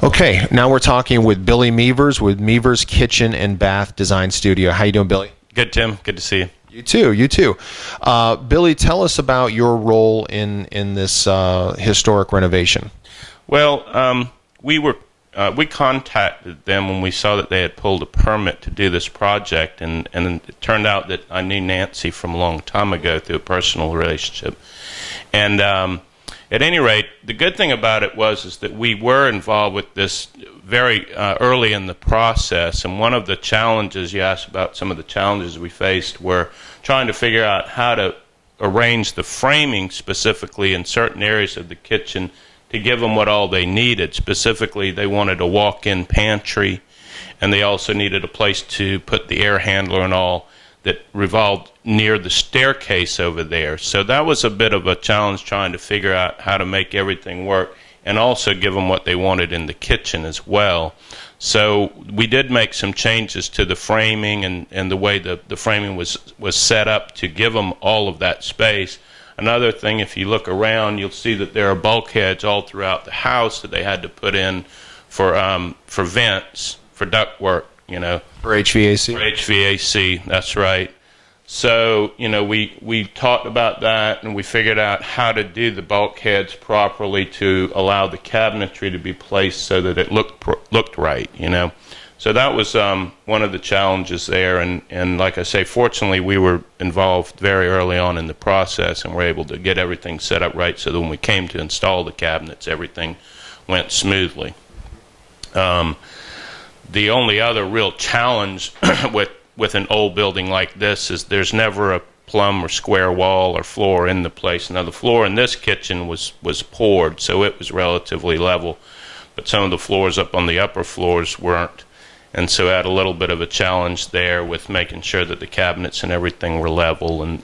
Okay, now we're talking with Billy Mevers with Mevers Kitchen and Bath Design Studio. How you doing, Billy? Good, Tim. Good to see you. You too. You too. Billy, tell us about your role in this historic renovation. Well, we contacted them when we saw that they had pulled a permit to do this project, and it turned out that I knew Nancy from a long time ago through a personal relationship. And at any rate, the good thing about it is that we were involved with this very early in the process, and one of the challenges, you asked about some of the challenges we faced, were trying to figure out how to arrange the framing specifically in certain areas of the kitchen to give them what all they needed. Specifically, they wanted a walk-in pantry, and they also needed a place to put the air handler and all that revolved near the staircase over there. So that was a bit of a challenge, trying to figure out how to make everything work and also give them what they wanted in the kitchen as well. So we did make some changes to the framing and the way the framing was set up to give them all of that space. Another thing, if you look around, you'll see that there are bulkheads all throughout the house that they had to put in for vents, for ductwork, For HVAC? For HVAC, that's right. So, we talked about that, and we figured out how to do the bulkheads properly to allow the cabinetry to be placed so that it looked right, So that was one of the challenges there, and like I say, fortunately we were involved very early on in the process and were able to get everything set up right so that when we came to install the cabinets, everything went smoothly. The only other real challenge with an old building like this is there's never a plumb or square wall or floor in the place. Now the floor in this kitchen was poured, so it was relatively level, but some of the floors up on the upper floors weren't. And so I had a little bit of a challenge there with making sure that the cabinets and everything were level and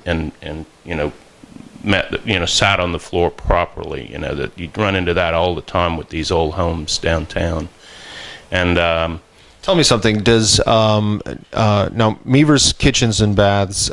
sat on the floor properly. That you'd run into that all the time with these old homes downtown. And tell me something. Does now Mevers Kitchens and Baths?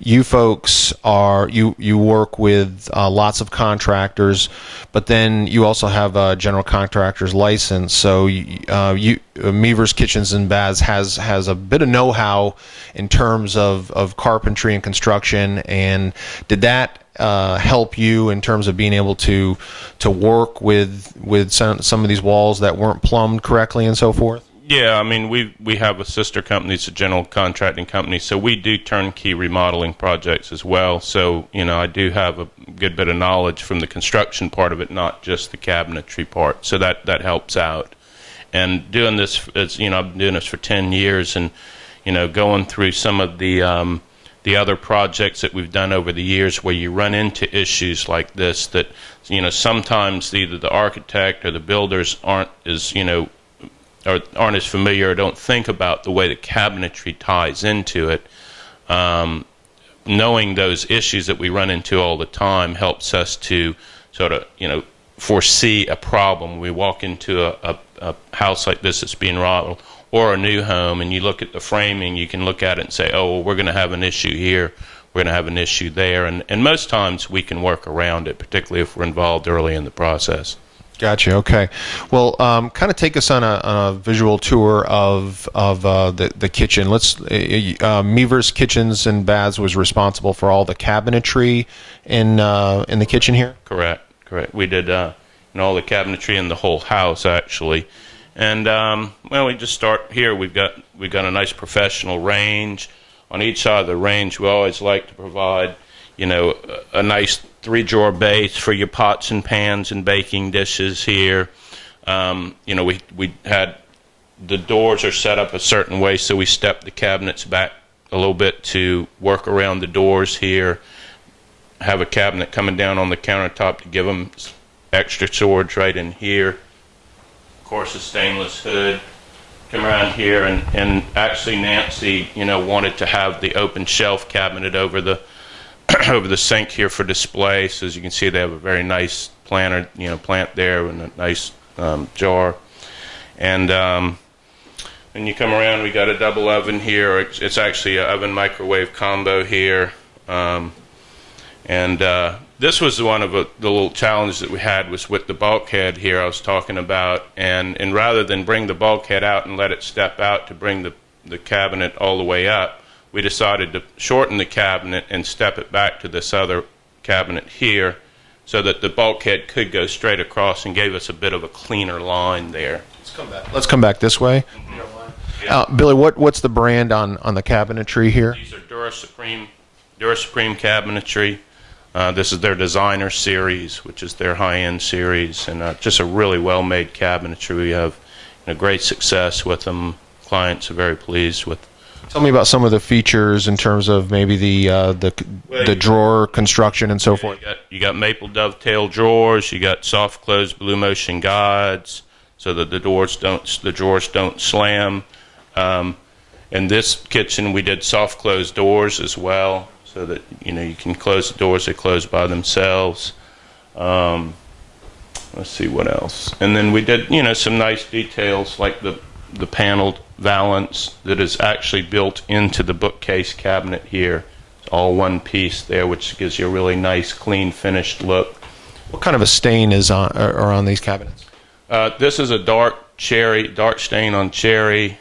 You folks you work with lots of contractors, but then you also have a general contractor's license. So Mevers Kitchens and Baths has a bit of know-how in terms of carpentry and construction. And did that help you in terms of being able to work with some of these walls that weren't plumbed correctly and so forth? Yeah, I mean, we have a sister company, it's a general contracting company, so we do turnkey remodeling projects as well. So, I do have a good bit of knowledge from the construction part of it, not just the cabinetry part. So that helps out. And doing this, I've been doing this for 10 years, and going through some of the other projects that we've done over the years where you run into issues like this that, sometimes either the architect or the builders aren't as familiar or don't think about the way the cabinetry ties into it. Knowing those issues that we run into all the time helps us to sort of, foresee a problem. We walk into a house like this that's being remodeled or a new home, and you look at the framing, you can look at it and say, oh, well, we're going to have an issue here, we're going to have an issue there, and most times we can work around it, particularly if we're involved early in the process. Gotcha. Okay. Well, kind of take us on a visual tour of the kitchen. Let's Mevers Kitchens and Baths was responsible for all the cabinetry in the kitchen here. Correct. We did all the cabinetry in the whole house actually, and we just start here. We've got a nice professional range. On each side of the range, we always like to provide a nice 3-drawer base for your pots and pans and baking dishes here. We had the doors are set up a certain way, so we step the cabinets back a little bit to work around the doors here. Have a cabinet coming down on the countertop to give them extra storage right in here. Of course, a stainless hood. Come around here, and actually Nancy, wanted to have the open shelf cabinet over the sink here for display. So as you can see, they have a very nice plant there and a nice jar. And when you come around, we got a double oven here. It's actually an oven microwave combo here. And this was one of the little challenges that we had was with the bulkhead here I was talking about, and rather than bring the bulkhead out and let it step out to bring the cabinet all the way up, we decided to shorten the cabinet and step it back to this other cabinet here so that the bulkhead could go straight across and gave us a bit of a cleaner line there. Let's come back this way. Billy, what's the brand on the cabinetry here? These are Dura Supreme cabinetry. This is their designer series, which is their high-end series, and just a really well-made cabinetry. We have great success with them. Clients are very pleased with. Tell me about some of the features in terms of maybe the drawer construction and so forth. You got maple dovetail drawers. You got soft close blue motion guides, so that the drawers don't slam. In this kitchen, we did soft close doors as well, so that you can close the doors. They close by themselves. Let's see what else. And then we did some nice details like the paneled valance that is actually built into the bookcase cabinet here. It's all one piece there, which gives you a really nice, clean, finished look. What kind of a stain is on these cabinets? This is a dark stain on cherry.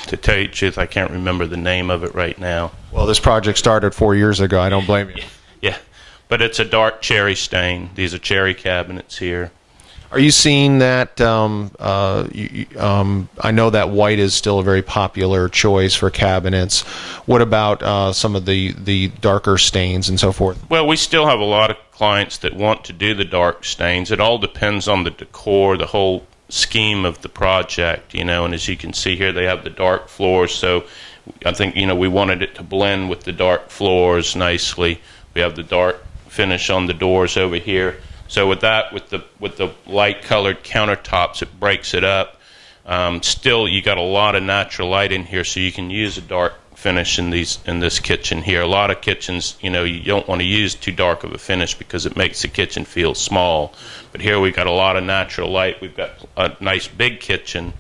To tell you the truth, I can't remember the name of it right now. Well, this project started 4 years ago. I don't blame you. Yeah, but it's a dark cherry stain. These are cherry cabinets here. Are you seeing that? I know that white is still a very popular choice for cabinets. What about some of the darker stains and so forth? Well, we still have a lot of clients that want to do the dark stains. It all depends on the decor, the whole scheme of the project, and as you can see here, they have the dark floors, so I think we wanted it to blend with the dark floors nicely. We have the dark finish on the doors over here. So with the light colored countertops, it breaks it up. Still, you got a lot of natural light in here, so you can use a dark finish in this kitchen here. A lot of kitchens, you don't want to use too dark of a finish because it makes the kitchen feel small. But here we've got a lot of natural light. We've got a nice big kitchen,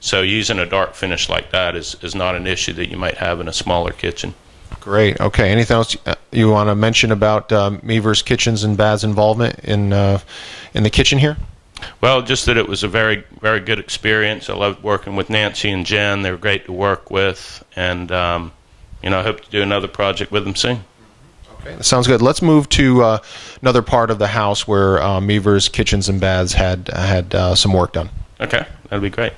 so using a dark finish like that is not an issue that you might have in a smaller kitchen. Great. Okay. Anything else you want to mention about Mevers Kitchens and Baths involvement in the kitchen here? Well, just that it was a very, very good experience. I loved working with Nancy and Jen. They were great to work with, and I hope to do another project with them soon. Okay, that sounds good. Let's move to another part of the house where Mevers Kitchens and Baths had some work done. Okay, that'd be great.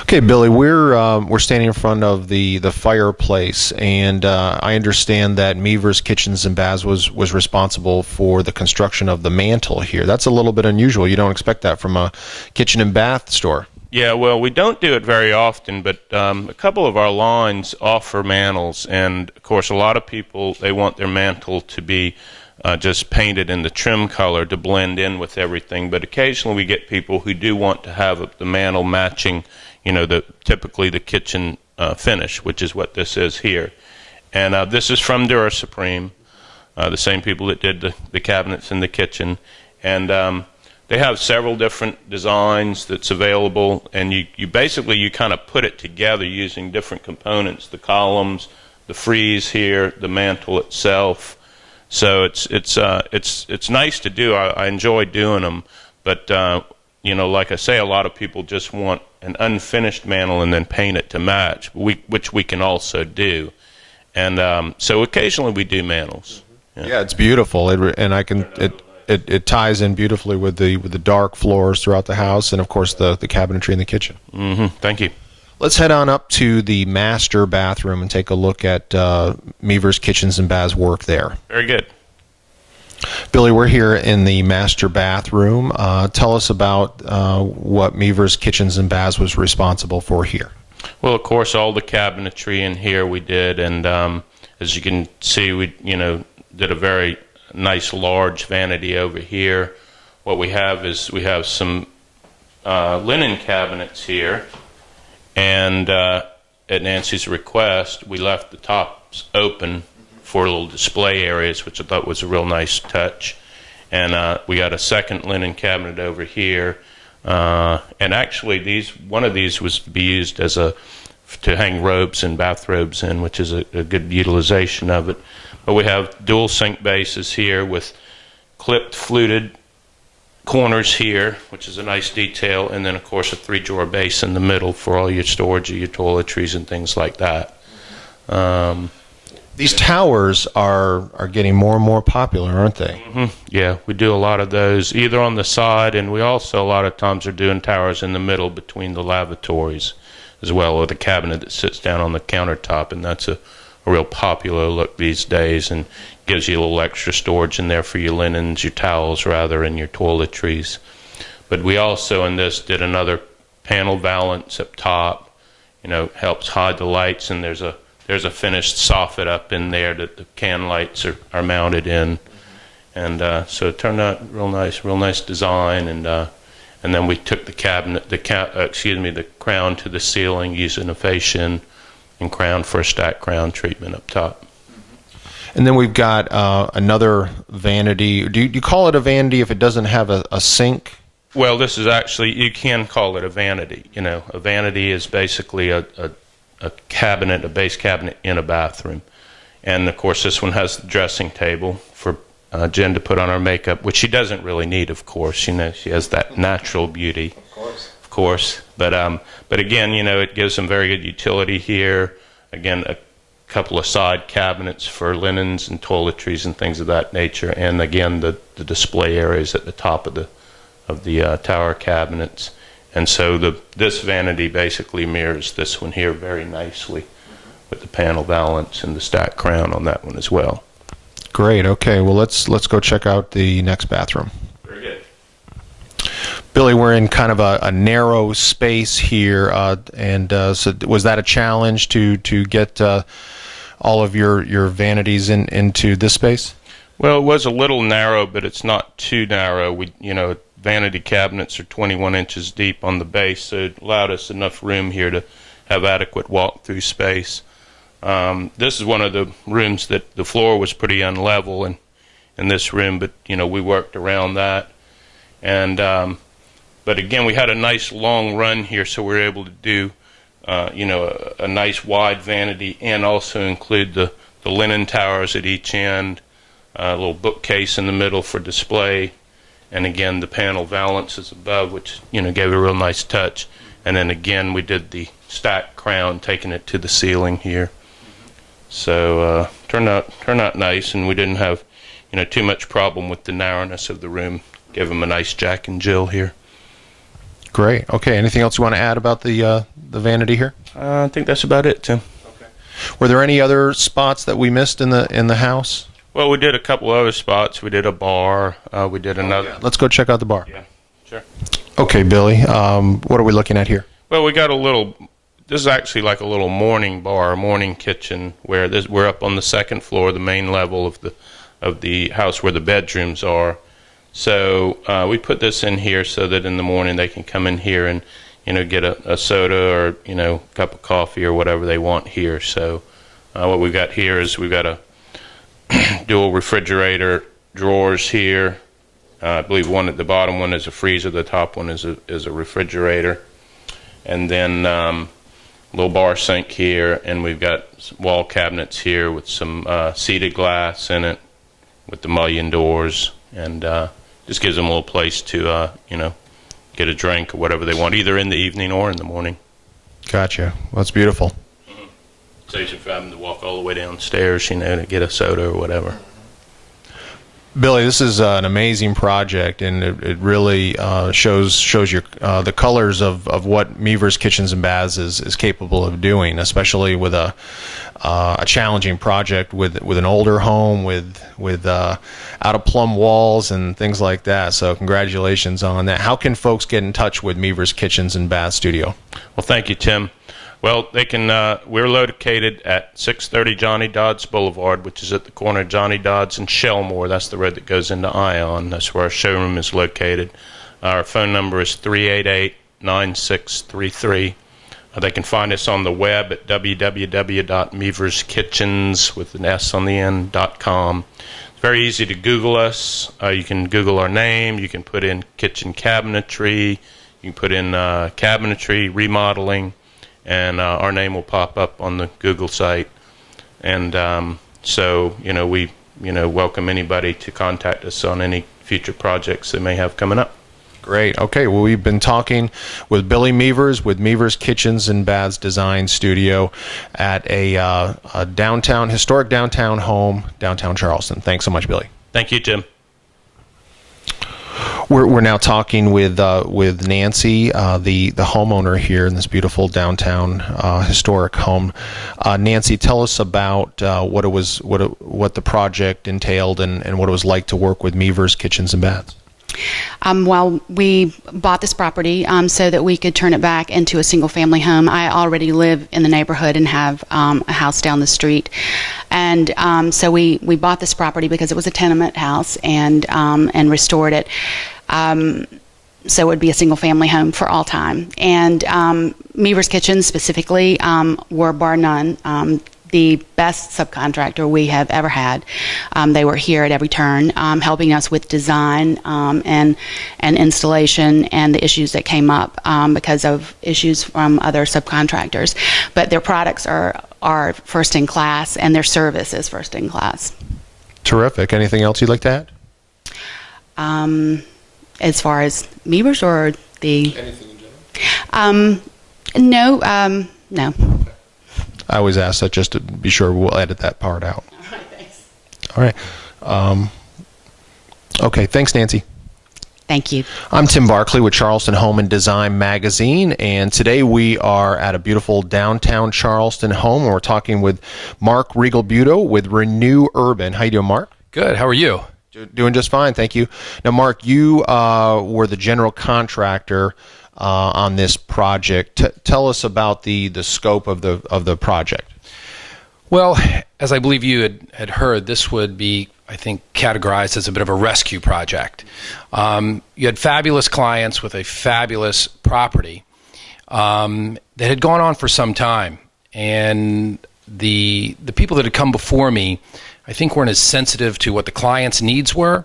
Okay, Billy, we're standing in front of the fireplace, and I understand that Mevers Kitchens and Baths was responsible for the construction of the mantle here. That's a little bit unusual. You don't expect that from a kitchen and bath store. Yeah, well, we don't do it very often, but a couple of our lines offer mantles, and of course, a lot of people, they want their mantle to be just painted in the trim color to blend in with everything. But occasionally we get people who do want to have the mantle matching, typically the kitchen finish, which is what this is here. And this is from Dura Supreme, the same people that did the cabinets in the kitchen. And they have several different designs that's available, and you basically kind of put it together using different components: the columns, the frieze here, the mantle itself. So it's nice to do. I enjoy doing them, but like I say, a lot of people just want an unfinished mantle and then paint it to match, which we can also do. And so occasionally we do mantles. Yeah, it's beautiful, it ties in beautifully with the dark floors throughout the house, and of course the cabinetry in the kitchen. Mm-hmm. Thank you. Let's head on up to the master bathroom and take a look at Mevers Kitchens and Baths work there. Very good. Billy, we're here in the master bathroom. Tell us about what Mevers Kitchens and Baths was responsible for here. Well, of course, all the cabinetry in here we did, and as you can see, we did a very nice large vanity over here. What we have is some linen cabinets here. And at Nancy's request, we left the tops open for little display areas, which I thought was a real nice touch. And we got a second linen cabinet over here. And actually, one of these was to be used to hang robes and bathrobes in, which is a good utilization of it. But we have dual sink bases here with clipped fluted corners here, which is a nice detail, and then of course a 3-drawer base in the middle for all your storage of your toiletries and things like that. These towers are getting more and more popular, aren't they? Yeah, we do a lot of those either on the side, and we also a lot of times are doing towers in the middle between the lavatories as well, or the cabinet that sits down on the countertop, and that's a real popular look these days, and gives you a little extra storage in there for your linens, your towels rather, and your toiletries. But we also in this did another panel valance up top, helps hide the lights, and there's a finished soffit up in there that the can lights are mounted in, and so it turned out real nice design, and then we took the cabinet, the crown to the ceiling using a fascian and crown for a stacked crown treatment up top. And then we've got another vanity. Do you call it a vanity if it doesn't have a sink? Well, this is actually, you can call it a vanity. A vanity is basically a cabinet, a base cabinet in a bathroom. And of course this one has the dressing table for Jen to put on her makeup, which she doesn't really need, of course. She has that natural beauty. Of course. But again, it gives some very good utility here. Again, a couple of side cabinets for linens and toiletries and things of that nature. And again, the display areas at the top of the tower cabinets. And so this vanity basically mirrors this one here very nicely with the panel valance and the stacked crown on that one as well. Great. Okay. Well, let's go check out the next bathroom. Very good. Billy, we're in kind of a narrow space here, and so was that a challenge to get all of your vanities into this space? Well, it was a little narrow, but it's not too narrow. Vanity cabinets are 21 inches deep on the base, so it allowed us enough room here to have adequate walk-through space. This is one of the rooms that the floor was pretty unlevel in this room, but we worked around that. And but again, we had a nice long run here, so we were able to do a nice wide vanity and also include the linen towers at each end, a little bookcase in the middle for display, and again the panel valances above, which gave it a real nice touch. And then again we did the stacked crown, taking it to the ceiling here. So turned out nice, and we didn't have too much problem with the narrowness of the room. Gave them a nice Jack and Jill here. Great. Okay. Anything else you want to add about the vanity here? I think that's about it, Tim. Okay. Were there any other spots that we missed in the house? Well, we did a couple other spots. We did a bar. We did another. Yeah. Let's go check out the bar. Yeah, sure. Okay, Billy. What are we looking at here? Well, we got a little. This is actually like a little morning bar, morning kitchen, where we're up on the second floor, the main level of the house where the bedrooms are. So we put this in here so that in the morning they can come in here and get a soda or a cup of coffee or whatever they want here. So what we've got here is we've got a dual refrigerator drawers here. I believe one at the bottom one is a freezer, the top one is a refrigerator, and then little bar sink here, and we've got wall cabinets here with some seated glass in it with the mullion doors, and just gives them a little place to get a drink or whatever they want, either in the evening or in the morning. Gotcha. Well, that's beautiful. Saves you from having to walk all the way downstairs, to get a soda or whatever. Billy, this is an amazing project, and it really shows your the colors of what Mevers Kitchens and Baths is capable of doing, especially with a challenging project with an older home with out of plumb walls and things like that. So congratulations on that. How can folks get in touch with Mevers Kitchens and Bath Studio? Well, thank you, Tim. Well, they can. We're located at 630 Johnny Dodds Boulevard, which is at the corner of Johnny Dodds and Shellmore. That's the road that goes into Ion. That's where our showroom is located. Our phone number is 388-9633. They can find us on the web at www.meverskitchens with an S on the end.com. It's very easy to Google us. You can Google our name. You can put in kitchen cabinetry. You can put in cabinetry remodeling, and our name will pop up on the Google site. And So, we, welcome anybody to contact us on any future projects they may have coming up. Great. Okay. Well, we've been talking with Billy Mevers with Mevers Kitchens and Baths Design Studio at a historic downtown home, downtown Charleston. Thanks so much, Billy. Thank you, Tim. We're now talking with Nancy, the homeowner here in this beautiful downtown historic home. Nancy, tell us about what the project entailed and what it was like to work with Mevers Kitchens and Baths. Well, we bought this property so that we could turn it back into a single-family home. I already live in the neighborhood and have a house down the street, and so we bought this property because it was a tenement house and restored it. So it would be a single-family home for all time. And Mevers Kitchens specifically were, bar none, the best subcontractor we have ever had. They were here at every turn, helping us with design and installation and the issues that came up because of issues from other subcontractors. But their products are first in class, and their service is first in class. Terrific. Anything else you'd like to add? As far as Mevers or the... Anything in general? No. I always ask that just to be sure. We'll edit that part out. All right, thanks. All right. Okay, thanks, Nancy. Thank you. I'm Tim Barkley with Charleston Home and Design Magazine, and today we are at a beautiful downtown Charleston home, and we're talking with Mark Regal-Buto with Renew Urban. How you doing, Mark? Good. How are you? Doing just fine, thank you. Now, Mark, you were the general contractor on this project. Tell us about the scope of the project. Well, as I believe you had heard, this would be, I think, categorized as a bit of a rescue project. You had fabulous clients with a fabulous property that had gone on for some time, and the people that had come before me, I think, weren't as sensitive to what the client's needs were,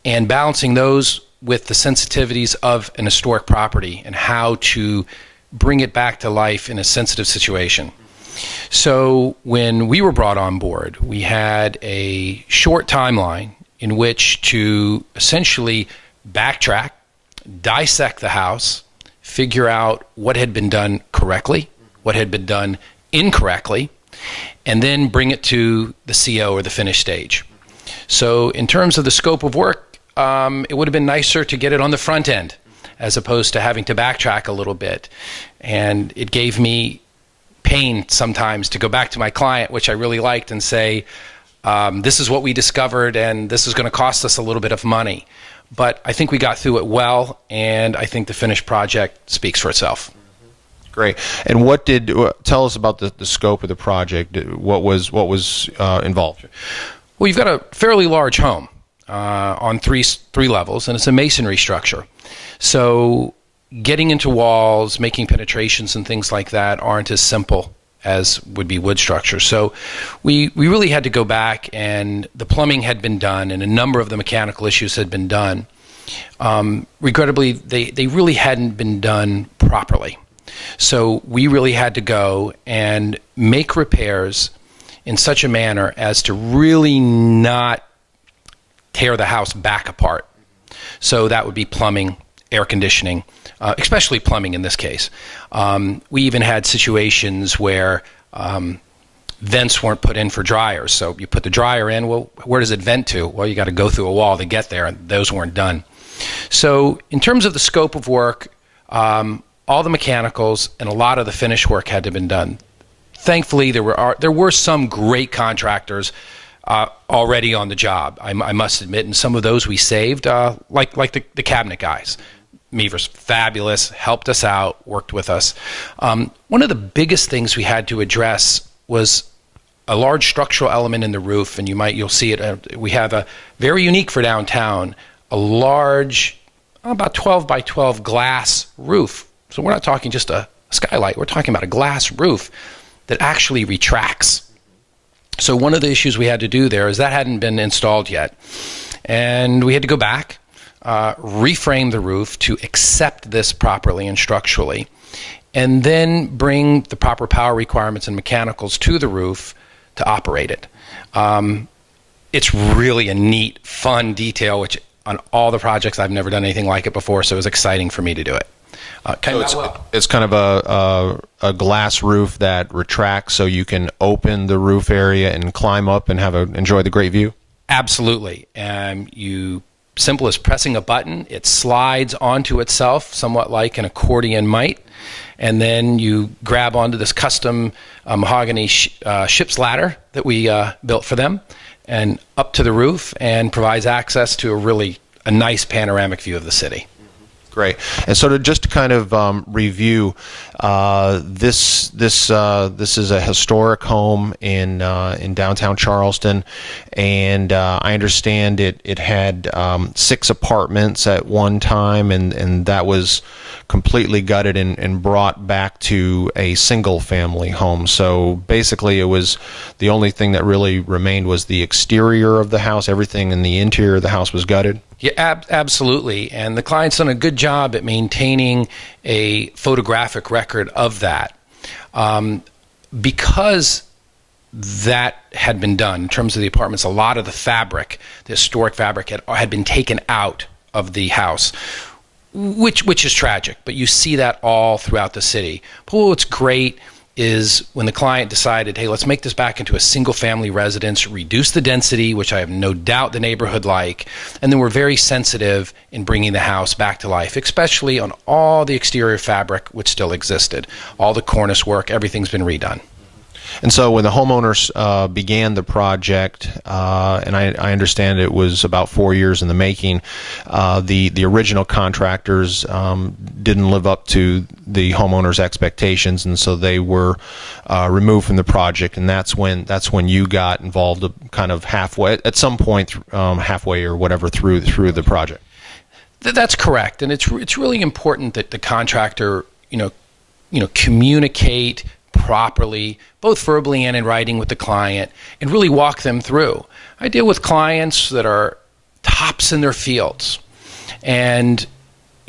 and balancing those with the sensitivities of an historic property and how to bring it back to life in a sensitive situation. So when we were brought on board, we had a short timeline in which to essentially backtrack, dissect the house, figure out what had been done correctly, what had been done incorrectly, and then bring it to the CO, or the finished stage. So in terms of the scope of work, it would have been nicer to get it on the front end as opposed to having to backtrack a little bit. And it gave me pain sometimes to go back to my client, which I really liked, and say, this is what we discovered and this is going to cost us a little bit of money. But I think we got through it well, and I think the finished project speaks for itself. Great. And tell us about the scope of the project? What was involved? Well, you've got a fairly large home on three levels, and it's a masonry structure. So getting into walls, making penetrations and things like that aren't as simple as would be wood structure. So we really had to go back, and the plumbing had been done, and a number of the mechanical issues had been done. Regrettably, they really hadn't been done properly. So we really had to go and make repairs in such a manner as to really not tear the house back apart. So that would be plumbing, air conditioning, especially plumbing in this case. We even had situations where vents weren't put in for dryers. So you put the dryer in, well, where does it vent to? Well, you got to go through a wall to get there, and those weren't done. So in terms of the scope of work, all the mechanicals and a lot of the finish work had to have been done. Thankfully, there were some great contractors already on the job, I must admit, and some of those we saved, like the cabinet guys. Mevers, fabulous, helped us out, worked with us. One of the biggest things we had to address was a large structural element in the roof, and you'll see it. We have a very unique for downtown, a large, about 12 by 12 glass roof. So we're not talking just a skylight. We're talking about a glass roof that actually retracts. So one of the issues we had to do there is that hadn't been installed yet. And we had to go back, reframe the roof to accept this properly and structurally, and then bring the proper power requirements and mechanicals to the roof to operate it. It's really a neat, fun detail, which on all the projects I've never done anything like it before, so it was exciting for me to do it. It's kind of a glass roof that retracts, so you can open the roof area and climb up and enjoy the great view. Absolutely. Simple as pressing a button, it slides onto itself, somewhat like an accordion might, and then you grab onto this custom mahogany ship's ladder that we built for them, and up to the roof, and provides access to a nice panoramic view of the city. Great. And so to kind of review, this is a historic home in downtown Charleston, and I understand it had 6 apartments at one time, and that was completely gutted and brought back to a single family home. So basically, it was the only thing that really remained was the exterior of the house. Everything in the interior of the house was gutted. Yeah, absolutely. And the client's done a good job at maintaining a photographic record of that. Because that had been done in terms of the apartments, a lot of the fabric, the historic fabric, had been taken out of the house, which is tragic. But you see that all throughout the city. But what's great is when the client decided, hey, let's make this back into a single-family residence, reduce the density, which I have no doubt the neighborhood like, and then we're very sensitive in bringing the house back to life, especially on all the exterior fabric which still existed. All the cornice work, everything's been redone. And so when the homeowners began the project, and I understand it was about 4 years in the making, the original contractors didn't live up to the homeowners' expectations, and so they were removed from the project. And that's when you got involved, kind of halfway, at some point, halfway or whatever through the project. That's correct, and it's really important that the contractor communicate properly, both verbally and in writing with the client, and really walk them through. I deal with clients that are tops in their fields, and of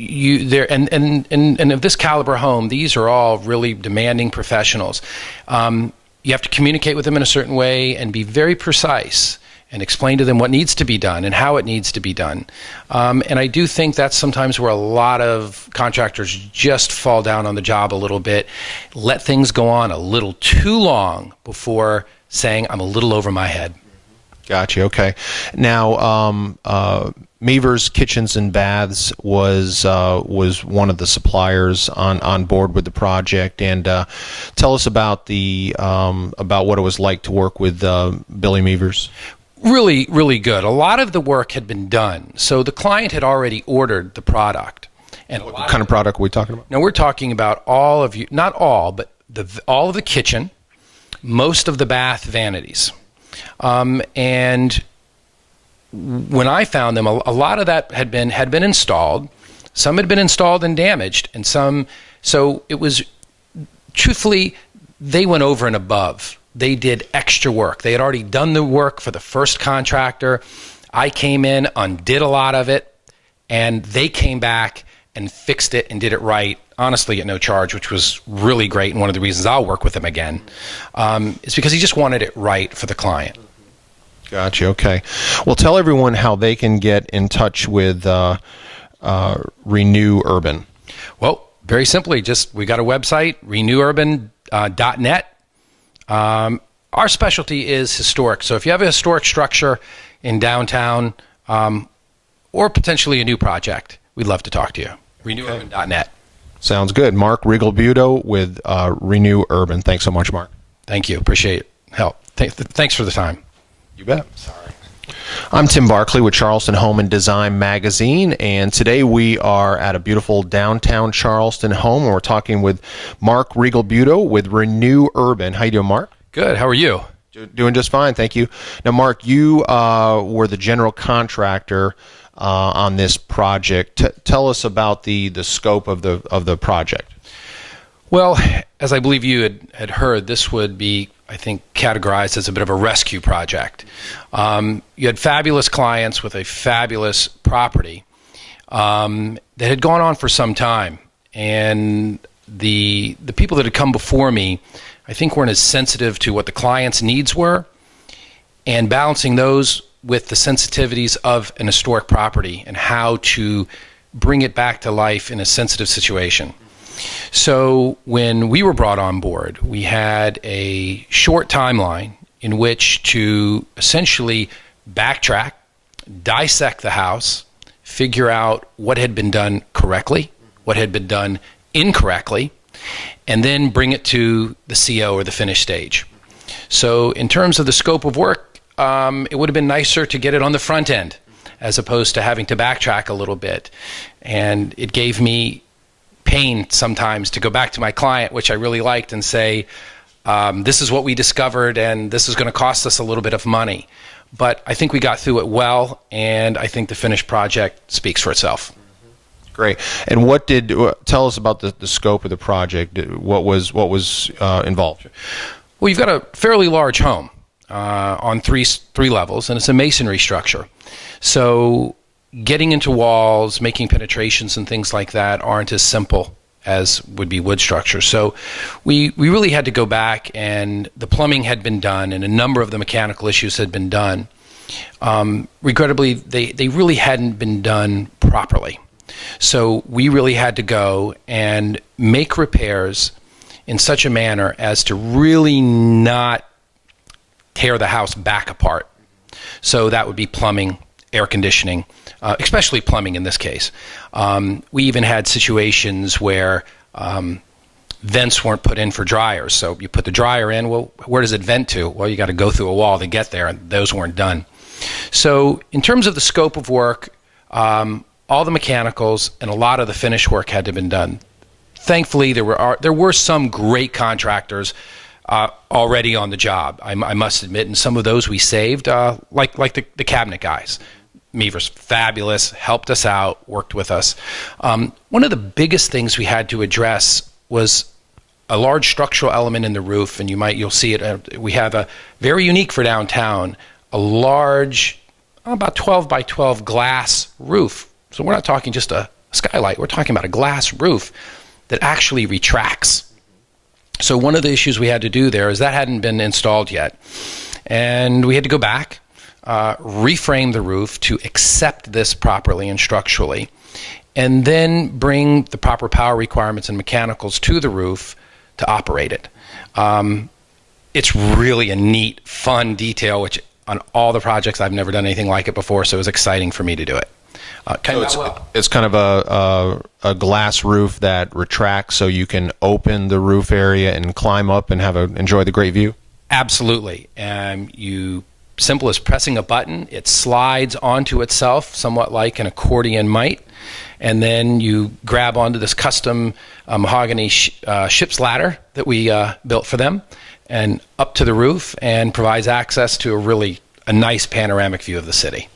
this caliber home, these are all really demanding professionals. You have to communicate with them in a certain way and be very precise and explain to them what needs to be done and how it needs to be done. And I do think that's sometimes where a lot of contractors just fall down on the job a little bit, let things go on a little too long before saying, I'm a little over my head. Gotcha. Okay. Now, Mevers Kitchens and Baths was one of the suppliers on board with the project, and tell us about about what it was like to work with Billy Mevers. Really, really good. A lot of the work had been done, so the client had already ordered the product. And what kind of product are we talking about? Now we're talking about not all, but all of the kitchen, most of the bath vanities. And when I found them, a lot of that had been installed. Some had been installed and damaged, and so it was, truthfully, they went over and above. They did extra work. They had already done the work for the first contractor. I came in, undid a lot of it, and they came back and fixed it and did it right, honestly at no charge, which was really great, and one of the reasons I'll work with them again is because he just wanted it right for the client. Gotcha. Okay. Well, tell everyone how they can get in touch with Renew Urban. Well, very simply, we got a website, renewurban.net. Our specialty is historic. So if you have a historic structure in downtown or potentially a new project, we'd love to talk to you. renewurban.net. Sounds good. Mark Rigalbuto with Renew Urban. Thanks so much, Mark. Thank you. Appreciate it. Help. Thanks for the time. You bet. Sorry. I'm Tim Barkley with Charleston Home and Design Magazine, and today we are at a beautiful downtown Charleston home, and we're talking with Mark Rigalbuto with Renew Urban. How you doing, Mark? Good. How are you? Doing just fine, thank you. Now, Mark, you were the general contractor on this project. Tell us about the scope of the project. Well, as I believe you had heard, this would be, I think, categorized as a bit of a rescue project. You had fabulous clients with a fabulous property that had gone on for some time, and the people that had come before me, I think, weren't as sensitive to what the client's needs were, and balancing those with the sensitivities of an historic property and how to bring it back to life in a sensitive situation. So when we were brought on board, we had a short timeline in which to essentially backtrack, dissect the house, figure out what had been done correctly, what had been done incorrectly, and then bring it to the CO or the finished stage. So in terms of the scope of work, it would have been nicer to get it on the front end as opposed to having to backtrack a little bit. And it gave me pain sometimes to go back to my client, which I really liked, and say, this is what we discovered and this is going to cost us a little bit of money. But I think we got through it well, and I think the finished project speaks for itself. Great. And tell us about the scope of the project? What was involved? Well, you've got a fairly large home on three levels, and it's a masonry structure. So getting into walls, making penetrations and things like that aren't as simple as would be wood structure. So we really had to go back, and the plumbing had been done and a number of the mechanical issues had been done. Regrettably, they really hadn't been done properly. So we really had to go and make repairs in such a manner as to really not tear the house back apart. So that would be plumbing, air conditioning, especially plumbing in this case. We even had situations where vents weren't put in for dryers. So you put the dryer in, well, where does it vent to? Well, you got to go through a wall to get there, and those weren't done. So in terms of the scope of work, all the mechanicals and a lot of the finish work had to have been done. Thankfully, there were some great contractors already on the job, I must admit, and some of those we saved, like the cabinet guys. Mevers, fabulous, helped us out, worked with us. One of the biggest things we had to address was a large structural element in the roof, and you'll see it. We have a very unique for downtown, a large, about 12 by 12 glass roof. So we're not talking just a skylight, we're talking about a glass roof that actually retracts. So one of the issues we had to do there is that hadn't been installed yet. And we had to go back, reframe the roof to accept this properly and structurally, and then bring the proper power requirements and mechanicals to the roof to operate it. It's really a neat, fun detail, which on all the projects I've never done anything like it before, so it was exciting for me to do it. It's kind of a glass roof that retracts, so you can open the roof area and climb up and enjoy the great view? Absolutely. Simple as pressing a button, it slides onto itself, somewhat like an accordion might, and then you grab onto this custom mahogany ship's ladder that we built for them, and up to the roof, and provides access to a nice panoramic view of the city.